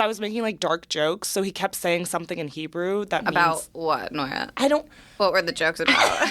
I was making like dark jokes, so he kept saying something in Hebrew that About means... what, Nora? I don't... What were the jokes about?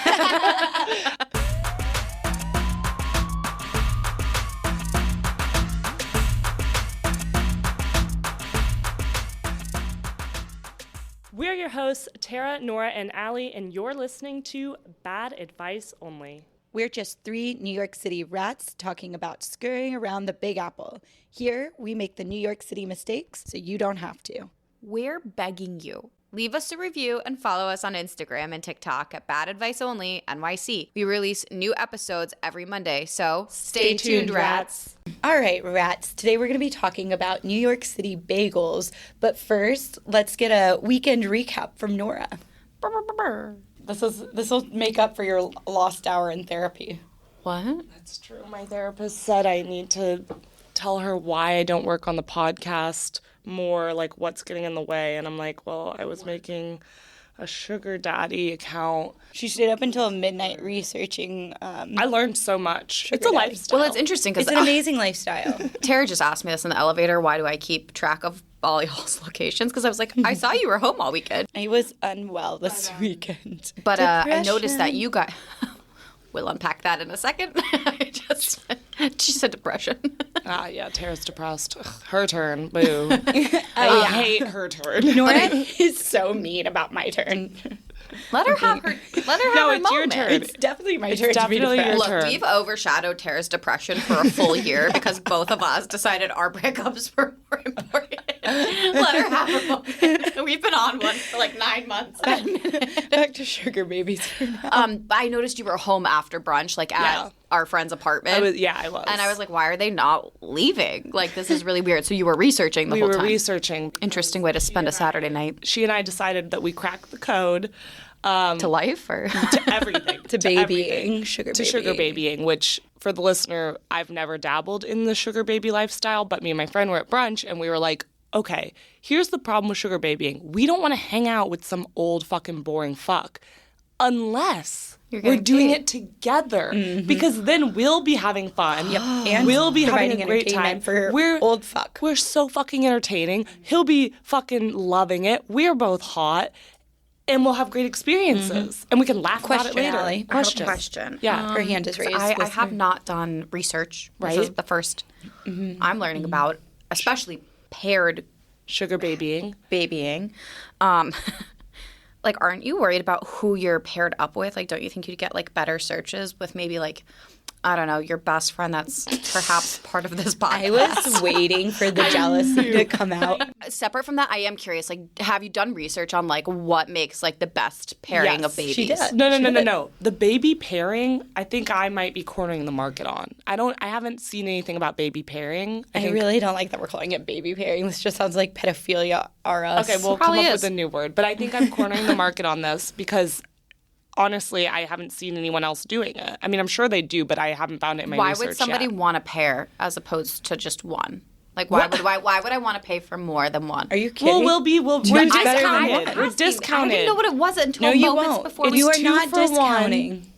We're your hosts, Tara, Nora, and Ali, and you're listening to Bad Advice Only. We're just three New York City rats talking about scurrying around the Big Apple. Here, we make the New York City mistakes so you don't have to. We're begging you. Leave us a review and follow us on Instagram and TikTok at Bad Advice Only NYC. We release new episodes every Monday, so stay tuned, rats. All right, rats. Today we're going to be talking about New York City bagels. But first, let's get a weekend recap from Nora. This will make up for your lost hour in therapy. What? That's true. My therapist said I need to tell her why I don't work on the podcast more, like what's getting in the way. And I'm like, well, I was making a sugar daddy account. She stayed up until midnight researching. I learned so much. It's a daddy. lifestyle. Well, it's interesting because It's an amazing lifestyle. Tara just asked me this in the elevator. Why do I keep track of all y'all's locations? Because I was like, I saw you were home all weekend. I was unwell this weekend. But I noticed that you got... We'll unpack that in a second. She said depression. Yeah, Tara's depressed. Ugh, her turn. Boo. I hate her turn. Nora is so mean about my turn. Let her have her. Let her have No, her it's moment. your turn. It's definitely my turn definitely to be your depressed. turn. Look, we've overshadowed Tara's depression for a full year because both of us decided our breakups were more important. Let her have her moment. We've been on one for like 9 months. Back to sugar babies for now. I noticed you were home after brunch, like at our friend's apartment. I was. And I was like, why are they not leaving? Like, this is really weird. So you were researching the whole time. We were researching. Interesting way to spend a Saturday night. She and I decided that we cracked the code. To life or? To everything. To babying, sugar to babying. sugar babying, which for the listener, I've never dabbled in the sugar baby lifestyle, but me and my friend were at brunch and we were like, okay, here's the problem with sugar babying. We don't want to hang out with some old fucking boring fuck unless we're doing it together because then we'll be having fun. Yep. And we'll be having providing a great time. for We're old fuck. We're so fucking entertaining. He'll be fucking loving it. We're both hot. And we'll have great experiences. And we can laugh about it later. Ali. Question. Yeah. Her hand is raised. I have not done research. Right. This is the first I'm learning about, especially paired Sugar babying. babying. Like, aren't you worried about who you're paired up with? Like, don't you think you'd get, like, better searches with maybe, like, I don't know, your best friend that's perhaps part of this podcast? I was waiting for the jealousy to come out. Separate from that, I am curious, like, have you done research on, like, what makes, like, the best pairing of babies? she did. No. The baby pairing, I think I might be cornering the market on. I haven't seen anything about baby pairing. I really don't like that we're calling it baby pairing. This just sounds like pedophilia are us. Okay, we'll come up with a new word. But I think I'm cornering the market on this because honestly, I haven't seen anyone else doing it. I mean, I'm sure they do, but I haven't found it in my research Why would somebody yet. want a pair as opposed to just one? Like, why would I want to pay for more than one? Are you kidding? Well, we're discounted. We're I discounted. didn't know what it was until No, you moments won't. before we You are two not for one. discounting.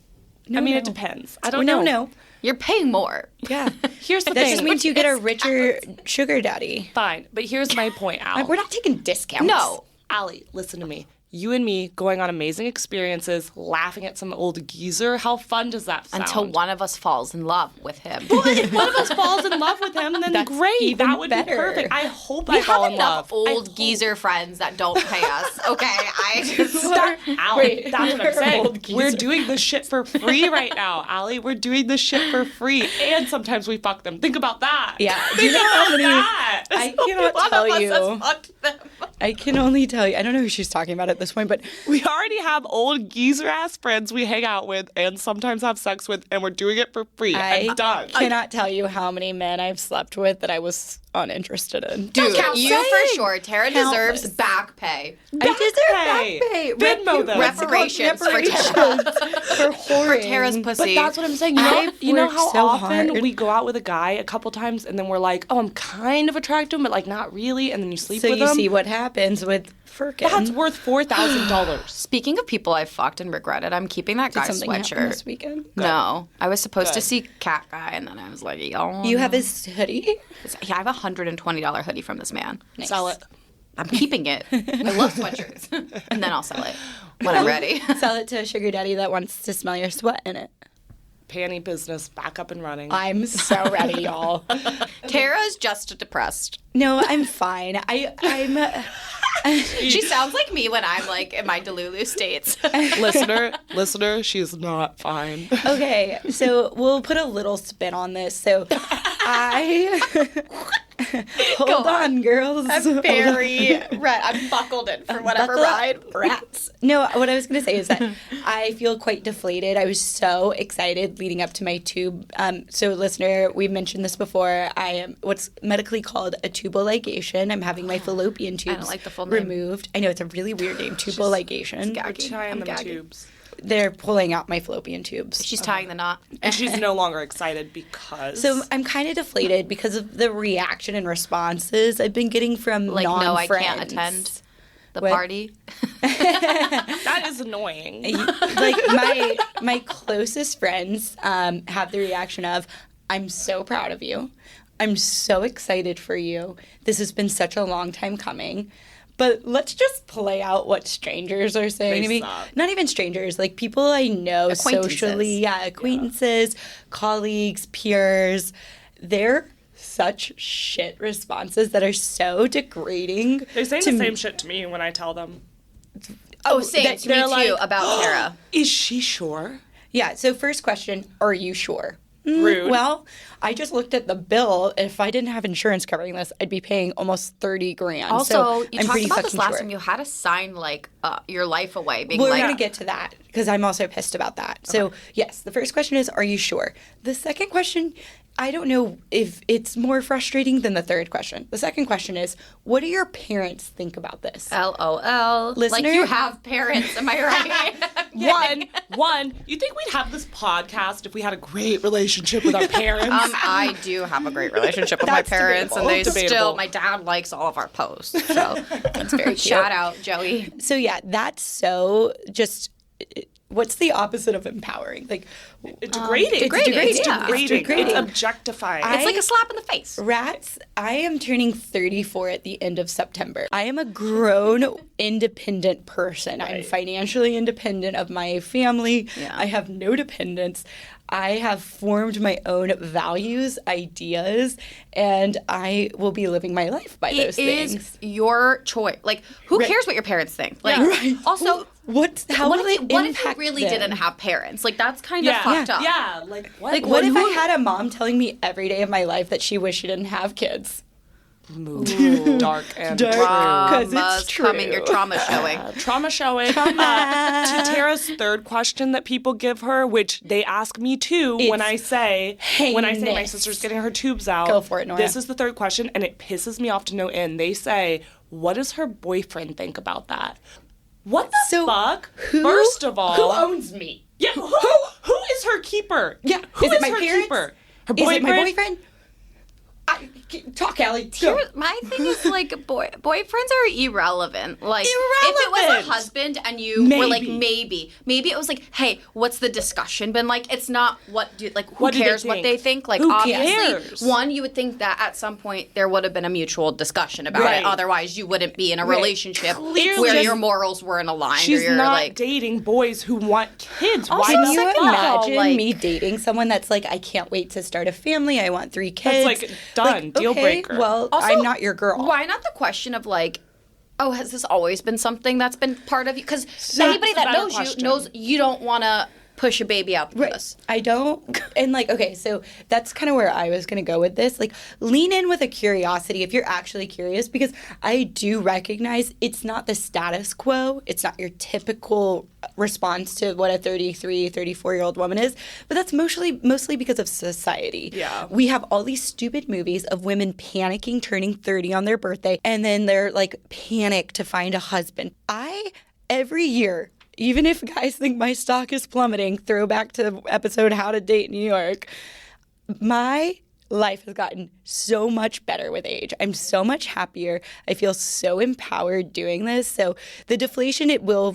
I mean, it depends. I don't know. No. You're paying more. Yeah. Here's the That thing. just means you get a richer sugar daddy. Fine, but here's my point, Al. We're not taking discounts. No. Allie, listen to me. You and me going on amazing experiences, laughing at some old geezer. How fun does that sound? Until one of us falls in love with him. Well, if one of us falls in love with him, then That's great. even That would better. be perfect. I hope We I fall have in enough love. old geezer friends that don't pay us. Okay, I just Stop. Allie, that's what I'm saying. Old geezer. We're doing this shit for free right now, Allie. We're doing this shit for free. And sometimes we fuck them. Think about that. Yeah. Think about that. I cannot one tell of us you. has fucked them. I can only tell you. I don't know who she's talking about at this point, but We already have old geezer-ass friends we hang out with and sometimes have sex with, and we're doing it for free. I'm I done. cannot tell you how many men I've slept with that I was uninterested in. Dude, Count you saying. for sure. Tara deserves Countless. back pay. I deserve Hey, back pay. Venmo them. Reparations for Tara. for whoring. Tara's But pussy. that's what I'm saying. I've You know worked how so often hard. we go out with a guy a couple times and then we're like, oh, I'm kind of attracted to him, but like not really, and then you sleep So with you him. see what Then happens with Firkin. That's worth $4,000. Speaking of people I've fucked and regretted, I'm keeping that guy's Something happened sweatshirt. this weekend. No, I was supposed to Good. see Cat Guy, and then I was like, yo. You have his hoodie? Yeah, I have a $120 hoodie from this man. Sell it. I'm keeping it. I love sweatshirts. And then I'll sell it when I'm ready. Sell it to a sugar daddy that wants to smell your sweat in it. Panty business back up and running. I'm so ready, y'all. Tara's just depressed. No, I'm fine. I'm. She sounds like me when I'm like in my Delulu states. listener, she's not fine. Okay, so we'll put a little spin on this. So hold on, girls. I'm very red. I'm buckled in for whatever Buckle up, ride. rats. No, what I was going to say is that I feel quite deflated. I was so excited leading up to my tube. So, listener, we've mentioned this before. I am what's medically called a tubal ligation. I'm having my fallopian tubes don't like the full name. removed. I know it's a really weird name, tubal ligation. We're tying I'm them gagging. tubes. They're pulling out my fallopian tubes. She's tying the knot. And she's no longer excited because... So I'm kind of deflated because of the reaction and responses I've been getting from Like, non-friends. no, I can't attend the What? party. that is annoying. Like my closest friends have the reaction of, I'm so proud of you. I'm so excited for you. This has been such a long time coming. But let's just play out what strangers are saying to me. suck. Not even strangers, like people I know Acquaintances. socially. Yeah, acquaintances, colleagues, peers. They're such shit responses that are so degrading. They say to the me. same shit to me when I tell them. Oh, same. that To me they're too, like, about Tara. Is she sure? Yeah, so first question, are you sure? Rude. Well, I just looked at the bill. If I didn't have insurance covering this, I'd be paying almost $30,000. Also, so you I'm talked pretty about this fucking last sure. time. You had to sign like your life away, being We're like, going to get to that because I'm also pissed about that. So, yes, the first question is, are you sure? The second question, I don't know if it's more frustrating than the third question. The second question is, what do your parents think about this? LOL. Listener? Like you have parents, am I right? One, you think we'd have this podcast if we had a great relationship with our parents? I do have a great relationship with my That's parents, and debatable. they still, my dad likes all of our posts. So that's very cute. Shout out, Joey. So, yeah, that's so just... What's the opposite of empowering? Like, degrading. It's degrading. It's Yeah. degrading. It's degrading. It's objectifying. It's like a slap in the face. Rats, I am turning 34 at the end of September. I am a grown, independent person. I'm financially independent of my family. Yeah. I have no dependents. I have formed my own values, ideas, and I will be living my life by those It things. is your choice. Like, who cares what your parents think? Like, Right. also, How what will if, it what if you impact really them? didn't have parents? Like, that's kind of fucked up. Yeah, like what? Like, what if I had a mom telling me every day of my life that she wished she didn't have kids? Dark and Dark. true. 'Cause it's Trauma's coming, your true. trauma showing. Trauma showing. To Tara's third question that people give her, which they ask me too when I say my heinous. sister's getting her tubes out. Go for it, Nora. This is the third question, and it pisses me off to no end. They say, "What does her boyfriend think about that?" What the So, fuck? who- First of all, who owns me? Yeah, who is her keeper? Yeah, who is it my her parents? keeper? Her Is boyfriend? it my boyfriend? Talk, Allie. Go. My thing is like boyfriends are irrelevant. Like if it was Irrelevant. a husband and you were like maybe it was like, hey, what's the discussion been like? It's not what do like who What do they cares what think? they think? Like Who obviously, cares? one you would think that at some point there would have been a mutual discussion about Right. it. Otherwise, you wouldn't be in a relationship Clearly where just- your morals weren't aligned. She's or you're not like, dating boys who want kids. Why Also, Can the you second of all, imagine like- me dating someone that's like, I can't wait to start a family. I want 3 kids. like, done. Deal okay, breaker. Well, Also, I'm not your girl. Why not the question of like, oh, has this always been something that's been part of you? Because That's anybody a that better knows question. you knows you don't want to push a baby out the Right. puss. I don't. And like, okay, so that's kind of where I was going to go with this. Like, lean in with a curiosity if you're actually curious, because I do recognize it's not the status quo. It's not your typical response to what a 33, 34-year-old woman is. But that's mostly because of society. Yeah. We have all these stupid movies of women panicking, turning 30 on their birthday, and then they're like panic to find a husband. Every year, even if guys think my stock is plummeting, throwback to episode How to Date New York, my life has gotten so much better with age. I'm so much happier. I feel so empowered doing this. So the deflation, it will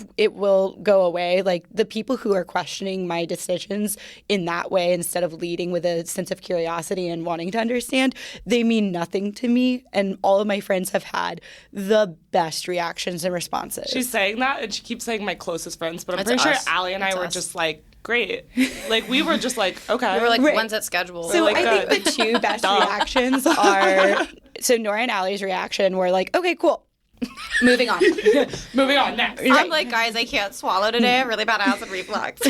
go away. Like the people who are questioning my decisions in that way instead of leading with a sense of curiosity and wanting to understand, they mean nothing to me. And all of my friends have had the best reactions and responses. She's saying that, and she keeps saying my closest friends, but I'm It's pretty sure us. Allie and I It's were us. just like, great. Like, we were just like, okay. We were like, Right. when's it scheduled? So like, I think the two best reactions are, so Nora and Allie's reaction were like, okay, cool. Moving on. Moving on, next. I'm like, guys, I can't swallow today. I have really bad acid reflux.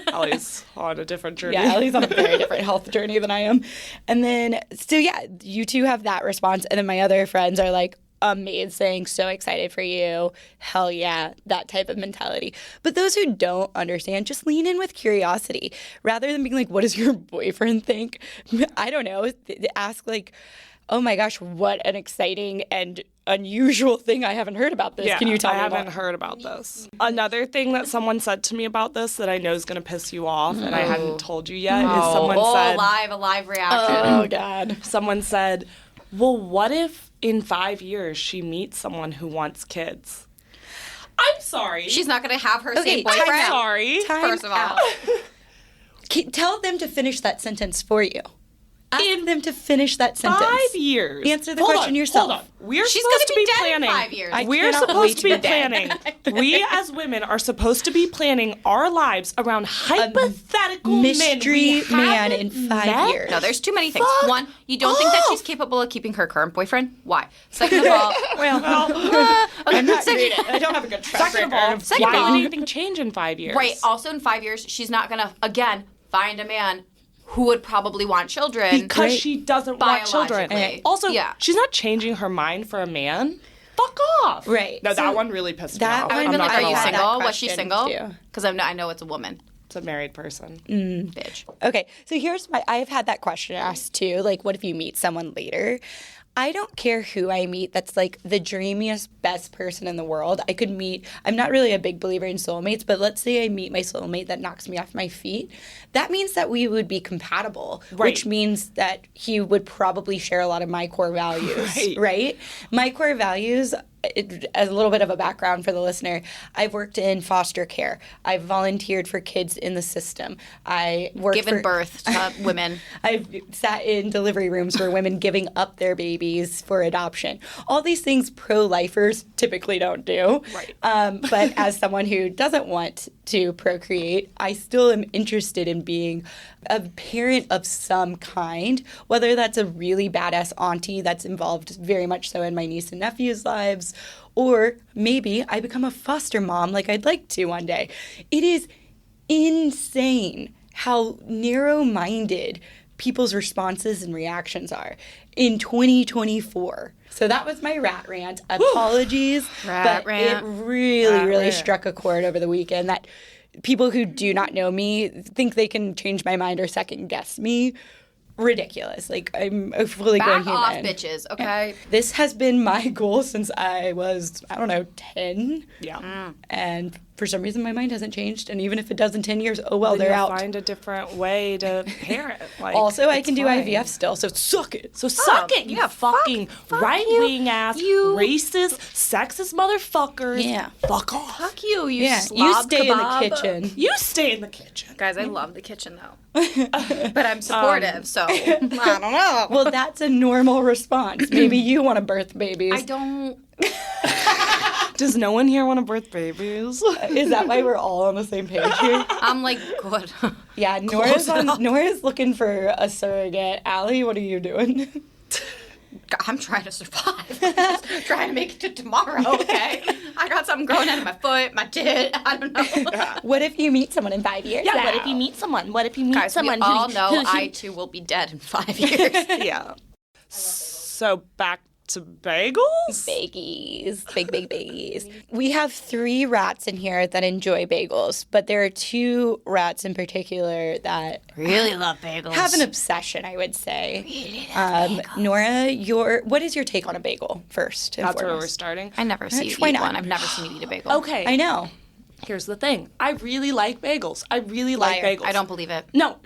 Allie's on a different journey. Yeah, Allie's on a very different health journey than I am. And then, so yeah, you two have that response. And then my other friends are like, amazing, so excited for you, hell yeah, that type of mentality. But those who don't understand, just lean in with curiosity rather than being like, what does your boyfriend think? I don't know. Ask like, oh my gosh, what an exciting and unusual thing. I haven't heard about this. Yeah, Can you tell me I haven't more? heard about this. Another thing that someone said to me about this that I know is going to piss you off, and I hadn't told you yet, is someone said, a live reaction. Oh God. someone said, well, what if in 5 years she meets someone who wants kids? I'm sorry. She's not going to have her Okay, same time boyfriend. I'm sorry. First of all. Tell them to finish that sentence for you. Ask them to finish that sentence. 5 years. Answer the Hold question on, yourself. Hold on. We're She's supposed to gonna be be dead in planning. 5 years. We're cannot wait supposed to to be be dead. planning. We as women are supposed to be planning our lives around hypothetical mystery men we man haven't in 5 met. years. No, there's too many things. Fuck One, you don't think that off. she's capable of keeping her current boyfriend? Why? Second of all, I'm not second, great at it. I don't have a good track Second of record. all, Second of why all- would anything change in 5 years? right, also in 5 years, she's not going to, again, find a man who would probably want children. Because she doesn't want children. Biologically. Also, Yeah. she's not changing her mind for a man. Fuck off. Right. No, So that one really pissed me that off. I would I'm have been not like, are gonna you lie. had that single? Was she question, single? too. Because I know it's a woman. It's a married person. Bitch. Okay, so here's I've had that question asked too. Like, what if you meet someone later? I don't care who I meet that's like the dreamiest, best person in the world. I could meet, I'm not really a big believer in soulmates, but let's say I meet my soulmate that knocks me off my feet. That means that we would be compatible, which means that he would probably share a lot of my core values, right? My core values, as a little bit of a background for the listener, I've worked in foster care. I've volunteered for kids in the system. I worked Given birth to women. I've sat in delivery rooms for women giving up their babies for adoption. All these things pro-lifers typically don't do. Right. But as someone who doesn't want to procreate, I still am interested in being a parent of some kind, whether that's a really badass auntie that's involved very much so in my niece and nephew's lives, or maybe I become a foster mom like I'd like to one day. It is insane how narrow-minded people's responses and reactions are in 2024. So that was my rat rant. Apologies, Rat but rant. it really rant. struck a chord over the weekend that people who do not know me think they can change my mind or second guess me. Ridiculous. Like, I'm a fully grown Back human. off, bitches, okay? This has been my goal since I was, 10. Yeah. And for some reason, my mind hasn't changed. And even if it does in 10 years, oh well, Then they're you'll out. find a different way to parent. Like, Also, I it's can do fine. IVF still, so suck it. So suck it, you yeah, fucking fuck right-wing ass, you. racist, sexist motherfuckers. Yeah. Fuck off. Fuck you, you Yeah, slob you stay kebab. in the kitchen. You stay in the kitchen. Guys, I love the kitchen, though. But I'm supportive, so I don't know. Well, that's a normal response. Maybe you want to birth babies. I don't... Does no one here want to birth babies? Is that why we're all on the same page here? I'm like, good. Yeah, Nora's looking for a surrogate. Allie, what are you doing? I'm trying to survive. Trying to make it to tomorrow, okay? I got something growing out of my foot, my tit, I don't know. What if you meet someone in 5 years? Yeah, what if you meet someone? What if you meet Guys, someone we all who, know who- I, too, will be dead in 5 years. Yeah. So back to bagels? Baggies. Big baggies. We have 3 rats in here that enjoy bagels, but there are 2 rats in particular that Really love bagels. have an obsession, I would say. Nora, what is your take on a bagel first? and That's where we're foremost? starting. I never see you Why eat not? one. I've never seen you eat a bagel. Okay. I know. Here's the thing. I really like bagels. I really like Liar. bagels. I don't believe it. No,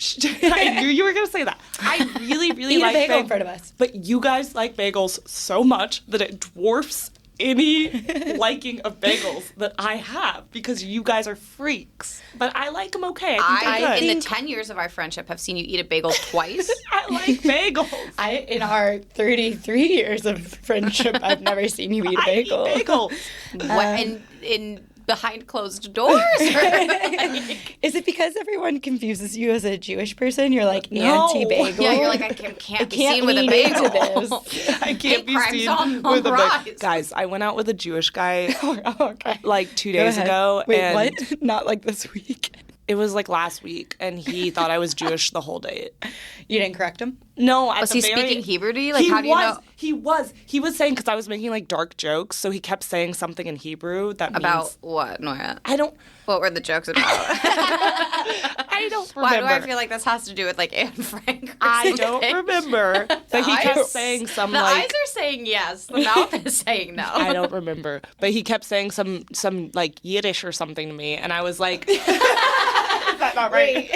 I knew you were going to say that. I really, really Eat like a bagel in bagels. front of us. But you guys like bagels so much that it dwarfs any liking of bagels that I have because you guys are freaks. But I like them okay. I think they're good. In the 10 years of our friendship, have seen you eat a bagel twice. I like bagels. In our 33 years of friendship, I've never seen you eat a bagel. I eat bagels. What, in behind closed doors? Is it because everyone confuses you as a Jewish person? You're like No. anti-bagel. Yeah, you're like, I can't be can't seen with a lean bagel. into this. I can't be crimes seen on with a rise. bagel. Guys, I went out with a Jewish guy Oh, okay. like 2 Go days ahead. ago. Wait, and what? Not like this week. It was like last week, and he thought I was Jewish the whole date. You didn't correct him? No, at Was the he very- speaking Hebrew to you? Like, he how do you was, know? He was saying, because I was making like dark jokes, so he kept saying something in Hebrew that About means, what, Nora? I don't What were the jokes about? I don't Why remember. do I feel like this has to do with like Anne Frank? Or I something? don't remember. But he kept eyes- saying some The like eyes are saying yes. The mouth is saying no. I don't remember. But he kept saying some like Yiddish or something to me, and I was like, is that not right?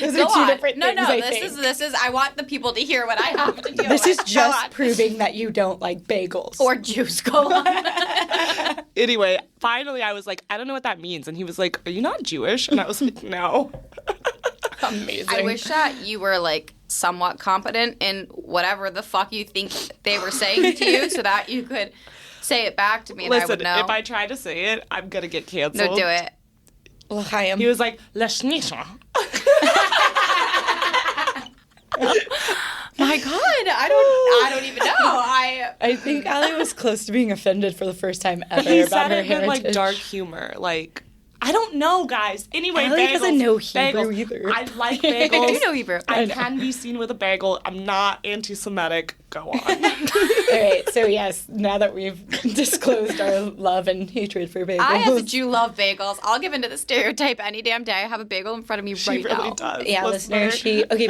Those Go are two on. different No, things, no. I This think. is. I want the people to hear what I have to deal This with. is Go just on. proving that you don't like bagels. Or juice. Go on. Anyway, finally I was like, I don't know what that means, and he was like, are you not Jewish? And I was like, no. amazing. I wish that you were like somewhat competent in whatever the fuck you think they were saying to you, so that you could say it back to me and I would Listen, know. if I try to say it, I'm gonna get canceled. No, do it. L'chaim. He was like, Leshnisha. My God, I don't even know. I think Ali was close to being offended for the first time ever He about said her it with like heritage. dark humor, like. I don't know, guys. Anyway, Ali bagels. doesn't know Hebrew bagels. either. I like I bagels. do know Hebrew. I can be seen with a bagel. I'm not anti-Semitic. Go on. All right, so yes, now that we've disclosed our love and hatred for bagels. I, as a Jew, love bagels. I'll give into the stereotype any damn day. I have a bagel in front of me She right really now. does. Yeah, listener,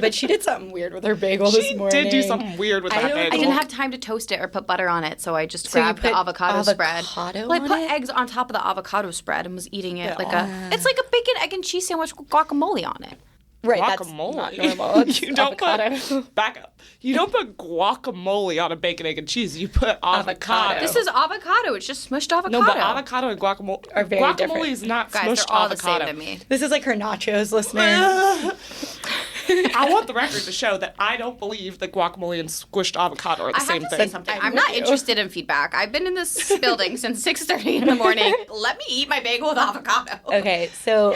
but she did something weird with her bagel She this morning. did do something weird with that don't- bagel. I didn't have time to toast it or put butter on it, so I just So you grabbed the put avocado spread. avocado Well, I on put it? eggs on top of the avocado spread and was eating it like Yeah. it's like a bacon, egg, and cheese sandwich with guacamole on it. Right, that's Guacamole. not normal. It's You don't avocado. put back up. You don't put guacamole on a bacon, egg, and cheese. You put avocado. This is avocado. It's just smushed avocado. no, but avocado and guacamole Are very guacamole different. is not Guys, smushed they're all avocado. the same to me. This is like her nachos, listener. I want the record to show that I don't believe that guacamole and squished avocado are the I same have to thing. say something. I'm I'm not with you. interested in feedback. I've been in this building since 6:30 in the morning. Let me eat my bagel with avocado. Okay, so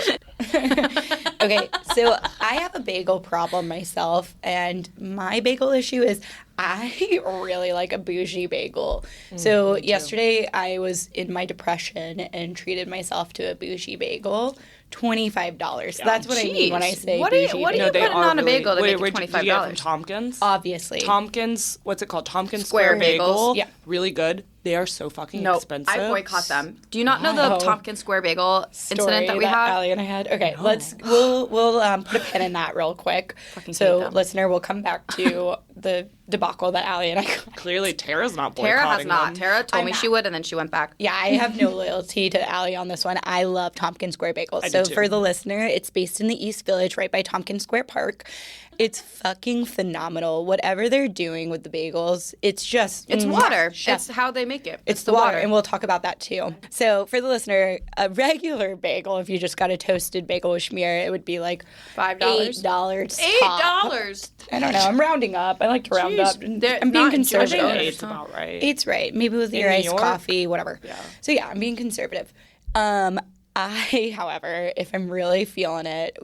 I have a bagel problem myself, and my bagel issue is I really like a bougie bagel. So yesterday I was in my depression and treated myself to a bougie bagel. $25. So that's what I mean when I Jeez. say What do you- bougie what do you bagel. putting on a bagel to make it wait, did you get it from $25? Tompkins? Obviously. Tompkins, what's it called? Tompkins Square Square Bagel. bagels. Yeah. Really good. They are so fucking No, expensive. I boycott them. Do you not know the Wow. Tompkins Square Bagel Story incident that we had? Allie and I had. Okay, we'll put a pin in that real quick. Fucking hate So them. listener, we'll come back to the debacle that Allie and I got. Clearly, Tara's not boycotting Tara has not. them. Tara told me I'm she would, and then she went back. Yeah, I have no loyalty to Allie on this one. I love Tompkins Square Bagels. do So too. for the listener, it's based in the East Village, right by Tompkins Square Park. It's fucking phenomenal. Whatever they're doing with the bagels, it's just It's water. chef. It's how they make it. It's the water, and we'll talk about that too. So for the listener, a regular bagel, if you just got a toasted bagel with schmear, it would be like $5. $8. $8. I don't know. I'm rounding up. I like to round Jeez, up. And they're I'm being not in Jewish I think conservative. eight's about right. Eight's right. Maybe with your New iced York? coffee, whatever. Yeah. So yeah, I'm being conservative. I, however, if I'm really feeling it,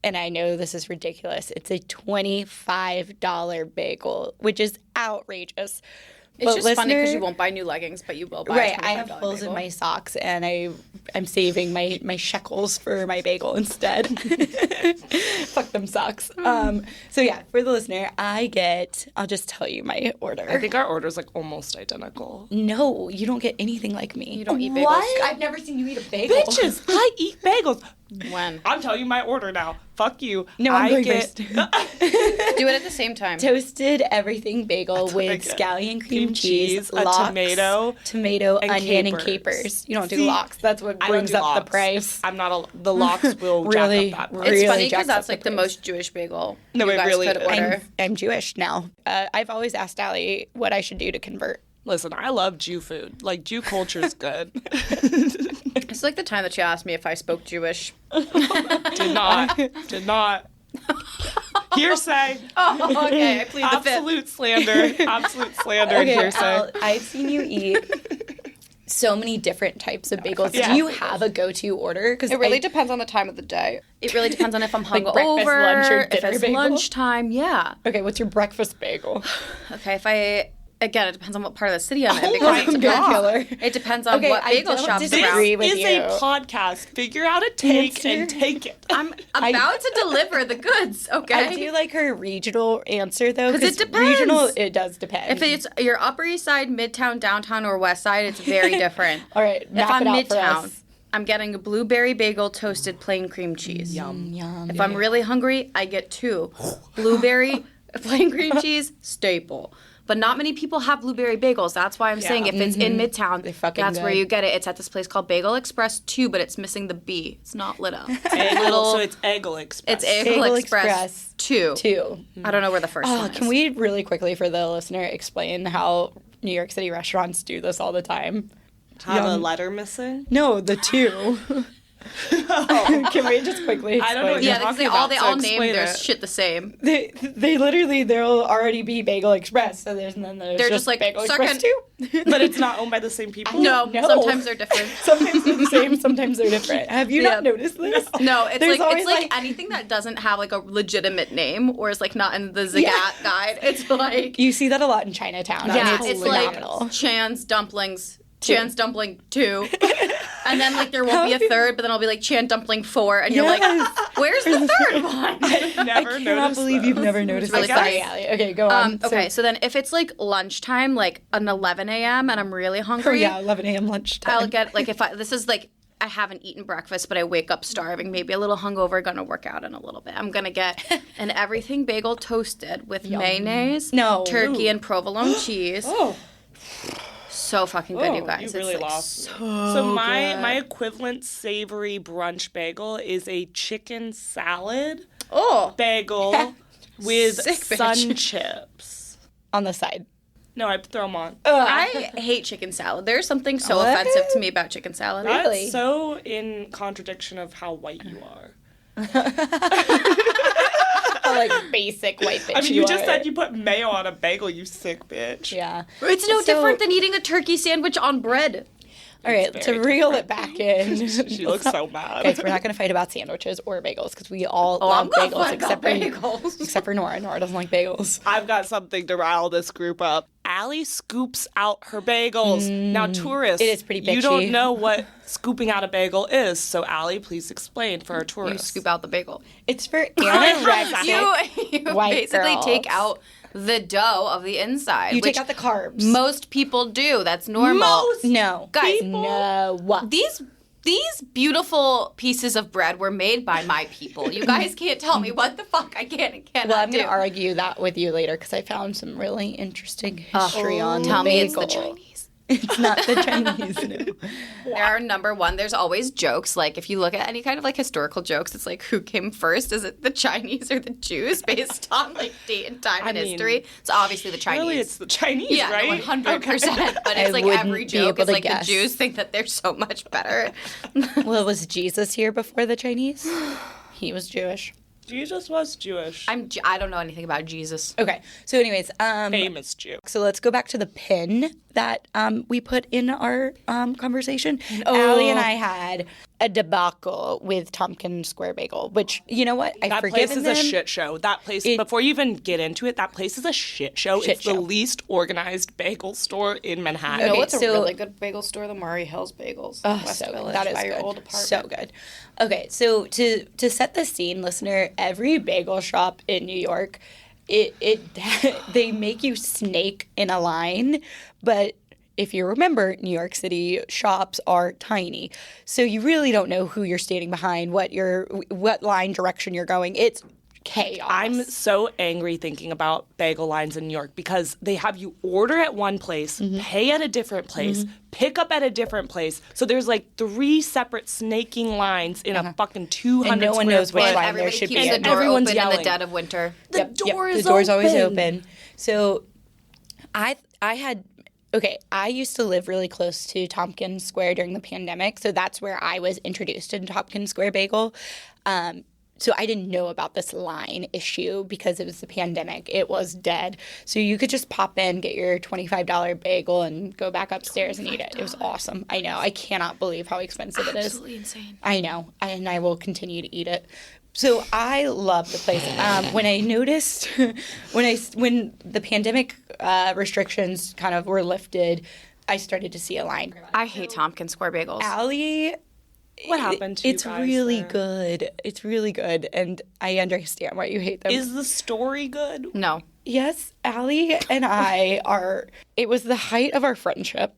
and I know this is ridiculous, it's a $25 bagel, which is outrageous. It's just funny because you won't buy new leggings, but you will buy Right, a I have $25 holes in bagel. my socks, and I'm saving my shekels for my bagel instead. Fuck them socks. So yeah, for the listener, I'll just tell you my order. I think our order's like almost identical. No, you don't get anything like me. You don't eat bagels. What? I've never seen you eat a bagel. Bitches, I eat bagels. When? I'm telling you my order now. Fuck you. No, I'm going first. Do it at the same time. Toasted everything bagel what I with get. scallion cream cheese, a lox, tomato, and onion, and capers. capers. You don't do See, lox. That's what I don't brings do up lox. the price. I'm not the lox will Really, jack up that price. It's really funny jacks because that's up like the price. most Jewish bagel No, you it guys really could is. order. I'm Jewish now. I've always asked Allie what I should do to convert. Listen, I love Jew food. Like, Jew culture is good. It's like the time that she asked me if I spoke Jewish. Did not. Hearsay. Oh, okay. I plead the fifth. Absolute slander. Absolute slander and Okay, hearsay. I've seen you eat so many different types of bagels. Yeah. Do you have a go-to order? Because It really depends on the time of the day. It really depends on if I'm Like hungover, breakfast, lunch, or if dinner it's bagel? lunchtime. Yeah. Okay, what's your breakfast bagel? Okay, again, it depends on what part of the city I'm in. Oh because my it depends, God. It depends on Okay, what I bagel don't shops disagree around. agree with This is you. a podcast. Figure out a take Answer. and take it. I'm about to deliver the goods, okay? I do like her regional answer though. 'Cause it depends. Regional, it does depend. If it's your Upper East Side, Midtown, Downtown, or West Side, it's very different. All right, If map I'm it out for Midtown, us. I'm getting a blueberry bagel toasted plain cream cheese. Yum. If I'm really hungry, I get 2. Blueberry, plain cream cheese, staple. But not many people have blueberry bagels. That's why I'm saying if it's in Midtown, fucking that's where good. you get it. It's at this place called Bagel Express 2, but it's missing the B. It's not lit up. So it's Eggle Express. It's Bagel Bagel Express, Express 2. 2. I don't know where the first one is. Can we really quickly for the listener explain how New York City restaurants do this all the time? Have a Yum. letter missing? No, the 2. Can we just quickly explain? I don't know what Yeah, you're because talking they about, all so name explain their it. shit the same. They literally there'll already be Bagel Express, so there's They're just like, Bagel second- Express 2. But it's not owned by the same people? No, No. sometimes they're different. Sometimes they're the same, sometimes they're different. Have you not Yeah. noticed this? No, it's There's like always, anything that doesn't have like a legitimate name or is like not in the Zagat Yeah. guide. It's like You see that a lot in Chinatown. yeah, and it's phenomenal. like Chan's dumplings, Chan's dumpling 2, and then like there won't be a third, but then it'll be like Chan dumpling 4, and you're like, where's the third one? I've never I cannot believe you've never noticed really this. Sorry, funny. Allie. Okay, go on. Okay, so then if it's like lunchtime, like an 11 a.m. and I'm really Oh hungry, yeah, 11 a.m. lunchtime. I'll get like this is like I haven't eaten breakfast, but I wake up starving, maybe a little hungover, gonna work out in a little bit. I'm gonna get an everything bagel toasted with mayonnaise, No. turkey, and provolone cheese. Oh, So fucking good, you guys. you It's, really like, lost so- me. So my equivalent savory brunch bagel is a chicken salad Oh, bagel with Sick bitch. sun chips. On the side. No, I throw them on. I hate chicken salad. There's something so What? offensive to me about chicken salad. Really? That's so in contradiction of how white you are. A, like basic white bitch. I mean, you just are. said you put mayo on a bagel, you sick bitch. Yeah. It's no So- different than eating a turkey sandwich on bread. All right, to very reel it back in. She looks so mad. Guys, we're not going to fight about sandwiches or bagels because we all I'm love gonna bagels fight except about for bagels. except for Nora. Nora doesn't like bagels. I've got something to rile this group up. Allie scoops out her bagels. Now, tourists, It is pretty you bitchy. don't know what scooping out a bagel is. So, Allie, please explain for our You tourists. scoop out the bagel. It's for anorexic. You White basically girls. take out the dough of the inside. You which take out the carbs. most people do. That's normal. Most No. Guys, No. What? These beautiful pieces of bread were made by my people. You guys can't tell me what the fuck I can and cannot Well, I'm do. going to argue that with you later because I found some really interesting history on Tell the me bagel. it's the Chinese. It's not the Chinese. No. There are number one. There's always jokes. Like if you look at any kind of like historical jokes, it's like who came first? Is it the Chinese or the Jews based on like date and time and mean, history? It's obviously the Chinese. Really, it's the Chinese, yeah, right? 100%. But I it's like wouldn't every be joke able is to like guess. the Jews think that they're so much better. Well, was Jesus here before the Chinese? He was Jewish. Jesus was Jewish. I don't know anything about Jesus. Okay. So anyways, Famous Jew. so let's go back to the pin that we put in our conversation. Oh. Allie and I had a debacle with Tompkins Square Bagel, which, you know what? I've That place forgiven is them. a shit show. That place, before you even get into it, that place is a shit show. Shit It's the show. least organized bagel store in Manhattan. You know Okay, what's a so- really good bagel store? The Murray Hills Bagels. Oh, West so Village good. That is by your good. old apartment. So good. Okay, so to set the scene, listener, every bagel shop in New York, it they make you snake in a line, but if you remember, New York City shops are tiny. So you really don't know who you're standing behind, what line direction you're going. It's chaos. I'm so angry thinking about bagel lines in New York because they have you order at one place, pay at a different place, pick up at a different place. So there's like 3 separate snaking lines in a fucking 200 And no one square knows which foot. line Everybody there should keeps be. the in. door Everyone's open in yelling. the dead of winter. The door is the door's always open. open. So I used to live really close to Tompkins Square during the pandemic, so that's where I was introduced to Tompkins Square Bagel. So I didn't know about this line issue because it was the pandemic. It was dead. So you could just pop in, get your $25 bagel, and go back upstairs and eat it. It was awesome. I know. I cannot believe how expensive it is. Absolutely insane. I know. And I will continue to eat it. So I love the place. When I noticed, when the pandemic restrictions kind of were lifted, I started to see a line. I hate Tompkins Square bagels. Allie, What happened to you it's guys really there? good. It's really good, and I understand why you hate them. Is the story good? No. Yes, Allie and I are. It was the height of our friendship.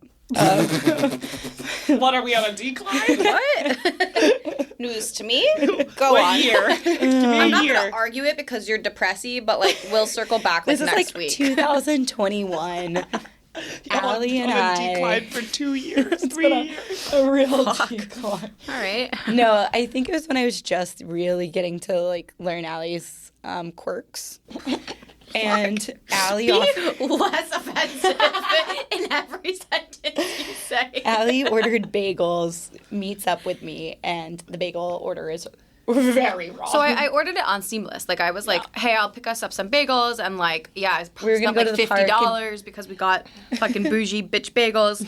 What, are we on a decline? What? News to me? Go What on. year? Give me I'm a not year. going to argue it because you're depressy, but like we'll circle back like This is next like week. 2021. Allie and on a I. decline for 2 years, 3 years. A real decline. All right. No, I think it was when I was just really getting to like learn Allie's quirks. And Allie Less offensive in every sentence you say. Allie ordered bagels, meets up with me, and the bagel order is very wrong. So I ordered it on Seamless. Like I was like, hey, I'll pick us up some bagels, and like, yeah, I We were spent gonna go like to the park $50 because we got fucking bougie bitch bagels,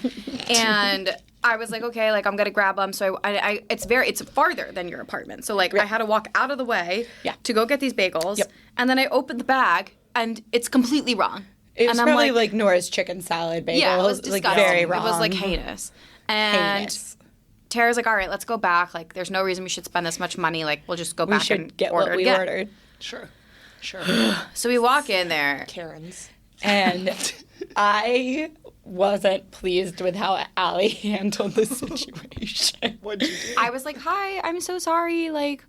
and I was like, okay, like I'm gonna grab them. So it's farther than your apartment. So like I had to walk out of the way to go get these bagels, and then I opened the bag, and it's completely wrong. it was and probably like Nora's chicken salad bagel. yeah, it was like disgusting. very wrong. It was like heinous. And Heinous. Tara's like, all right, let's go back. Like, there's no reason we should spend this much money. Like, we'll just go We back should and get order what we again. ordered. Sure. So we walk in there. Karens. And I wasn't pleased with how Allie handled the situation. What'd you do? I was like, hi, I'm so sorry. Like,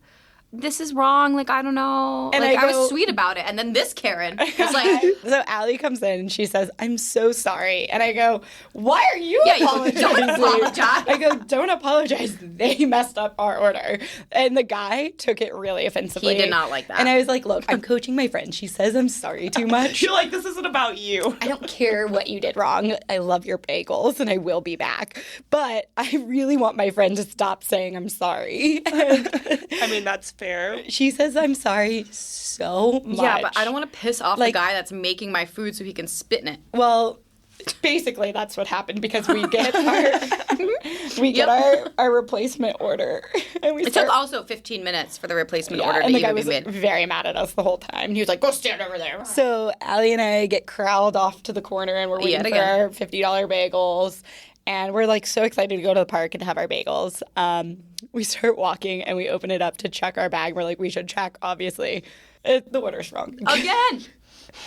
this is wrong. Like, I don't know. And like, I I go- was sweet about it. And then this Karen was like, So Allie comes in and she says, I'm so sorry. And I go, why are you Yeah, you apologizing? don't apologize. I go, don't apologize. They messed up our order. And the guy took it really offensively. He did not like that. And I was like, look, I'm coaching my friend. She says I'm sorry too much. You're like, this isn't about you. I don't care what you did wrong. I love your bagels and I will be back. But I really want my friend to stop saying I'm sorry. I mean, that's fair. She says I'm sorry so much. yeah, but I don't want to piss off Like- the guy that's making my food so he can spit in it. Well, basically that's what happened because we get our replacement order and we It took also 15 minutes for the replacement order to and the guy even was be made. very mad at us the whole time. He was like, "Go stand over there." So Allie and I get corralled off to the corner and we're waiting Yet for again. our $50 bagels. And we're like so excited to go to the park and have our bagels. We start walking and we open it up to check our bag. We're like, we should check, obviously. The order's wrong. Again!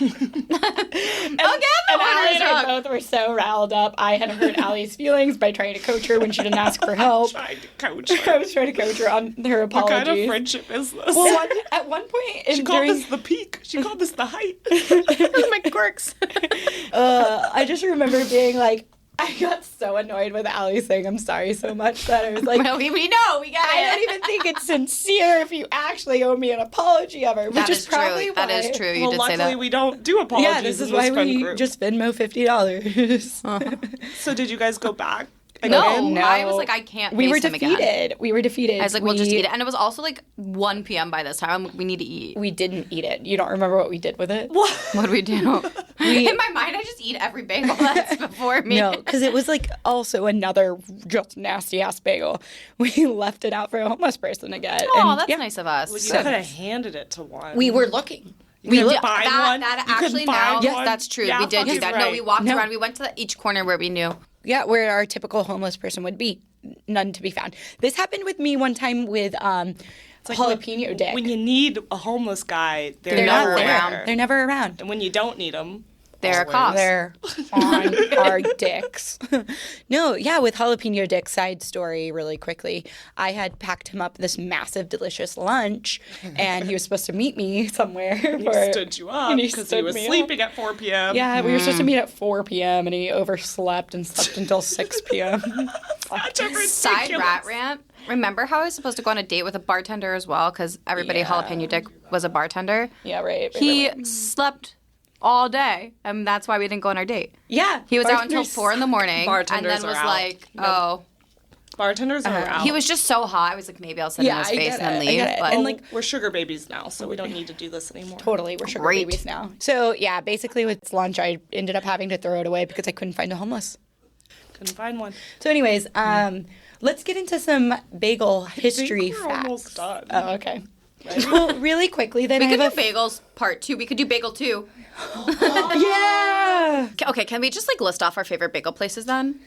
And the Allie order's and I wrong. both were so riled up. I had hurt Allie's feelings by trying to coach her when she didn't ask for help. Trying to coach I her. was trying to coach her on her What apologies. kind of friendship is this? Well, at one point, she called this the peak. She called this the height. my quirks. I just remember being like, I got so annoyed with Allie saying I'm sorry so much that I was like, Well, we know. We got I it. don't even think it's sincere if you actually owe me an apology ever. Which That is is true. probably That is why- true. You Well, did say luckily that. we don't do apologies. Yeah, this is in why friend we group. just Venmo $50. So did you guys go back? No, No. I was like, I can't We face were him again. defeated. We were defeated. I was like, we'll just eat it. And it was also like 1 p.m. by this time. I'm like, we need to eat. We didn't eat it. You don't remember what we did with it? What? What do we do? In my mind, I just eat every bagel that's before me. No, because it was like also another just nasty ass bagel. We left it out for a homeless person to get. Oh, and, that's yeah, nice of us. You could have handed it to one. We were looking. You could did- find one. That You could actually find now, one. that's true. Yeah, we did do fucking that. No, right. we walked No. around. We went to each corner where we knew. Yeah, where our typical homeless person would be. None to be found. This happened with me one time with jalapeno dip. When you need a homeless guy, They're not never there. around. They're never around. And when you don't need them, They're a cost. They're on our dicks. No, yeah, with jalapeno dick side story really quickly. I had packed him up this massive, delicious lunch, and he was supposed to meet me somewhere. He stood you up because he was sleeping at 4 p.m. Yeah, we were supposed to meet at 4 p.m., and he overslept and slept until 6 p.m. Side rat rant. Remember how I was supposed to go on a date with a bartender as well? Because everybody jalapeno dick was a bartender. Yeah, right. He slept all day, and that's why we didn't go on our date. Yeah. He was out until 4 a.m, and Bartenders then was are out. like, oh. Bartenders are out. He was just so hot. I was like, maybe I'll sit in his face and then leave. But And like, we're sugar babies now, so we don't need to do this anymore. Totally, we're sugar Great. babies now. So, yeah, basically with lunch, I ended up having to throw it away because I couldn't find a homeless. Couldn't find one. So anyways, let's get into some bagel history we're facts. almost done. Oh, okay. Well, really quickly, then we I could do have bagels part 2. We could do bagel 2. Yeah! Okay, can we just like list off our favorite bagel places then?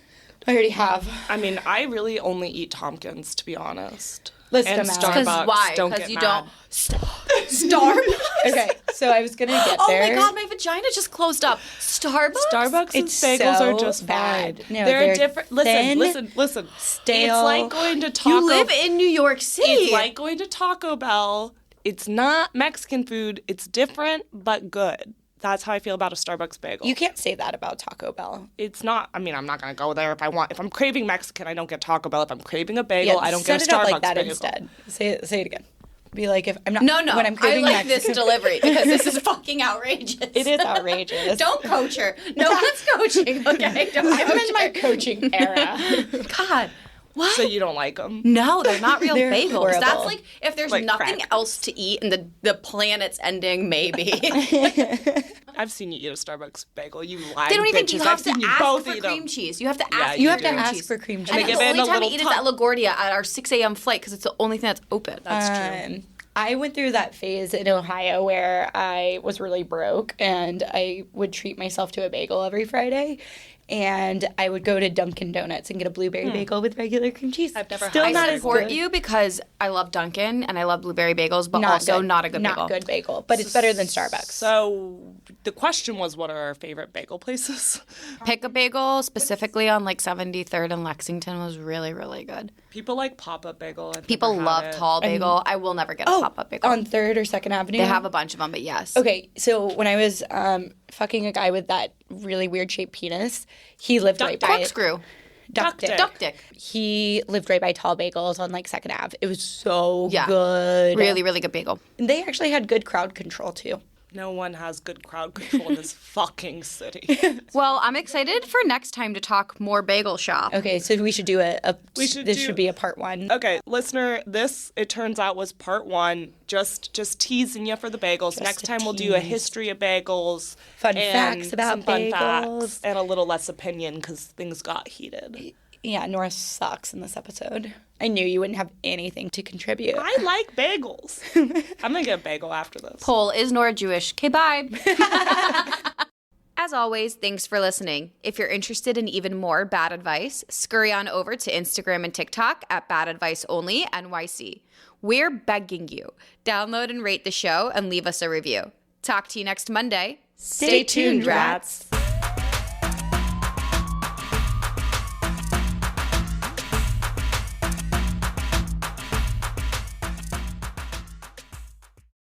I already have. I mean, I really only eat Tompkins, to be honest. List And them out. Starbucks. Because why? Don't Because get you mad. don't. Starbucks? Okay, so I was gonna get Oh there. my god, my vagina just closed up. Starbucks? Starbucks and It's bagels so are just bad. fine. No, they're they're different. thin, Listen. stale. It's like going to Taco. You live in New York City. It's like going to Taco Bell. It's not Mexican food. It's different but good. That's how I feel about a Starbucks bagel. You can't say that about Taco Bell. It's not. I mean, I'm not gonna go there if I want. If I'm craving Mexican, I don't get Taco Bell. If I'm craving a bagel, I don't get a set it up Starbucks like that bagel. instead. Say it again. Be like, if I'm not. No, When I'm I craving like Mexican. this delivery because this is fucking outrageous. It is outrageous. Don't coach her. No one's coaching, okay? Don't I'm coach in my her. coaching era. God. What? So you don't like them? No, they're not real They're bagels. horrible. That's like if there's Like nothing crackers. else to eat and the planet's ending, maybe. I've seen you eat a Starbucks bagel. You lie, They don't even. bitches. You I've have to seen you ask both for eat cream them. cheese. You have to Yeah, ask. you You have do. to cream ask cheese. for cream cheese. And They the give it in only a time we little eat is at tub. LaGuardia at our 6 a.m. flight because it's the only thing that's open. That's true. I went through that phase in Ohio where I was really broke and I would treat myself to a bagel every Friday. And I would go to Dunkin' Donuts and get a blueberry bagel with regular cream cheese. I've never Still had not a as support good. you because I love Dunkin' and I love blueberry bagels, but also not a good bagel. Not good bagel, but it's better than Starbucks. So the question was, what are our favorite bagel places? Pick a bagel specifically on like 73rd and Lexington was really, really good. People like pop-up bagel. I've People never had love it. tall bagel. I will never get a pop-up bagel. on 3rd or 2nd Avenue. They have a bunch of them, but yes. Okay, so when I was fucking a guy with that really weird shaped penis, he lived right by Corkscrew. Duck dick. Duck dick. He lived right by Tall Bagels on like 2nd Ave. It was so Yeah. good. Really, really good bagel. And they actually had good crowd control too. No one has good crowd control in this fucking city. Well, I'm excited for next time to talk more bagel shop. Okay, so we should do this should be a part 1. Okay, listener, this, it turns out, was part 1. Just teasing you for the bagels. Next a time we'll do a tease. history of bagels. Fun and facts about some fun bagels. facts, and a little less opinion because things got heated. Yeah, Nora sucks in this episode. I knew you wouldn't have anything to contribute. I like bagels. I'm going to get a bagel after this. Poll, is Nora Jewish? Okay, bye. As always, thanks for listening. If you're interested in even more bad advice, scurry on over to Instagram and TikTok at Bad Advice Only NYC. We're begging you. Download and rate the show and leave us a review. Talk to you next Monday. Stay tuned, rats.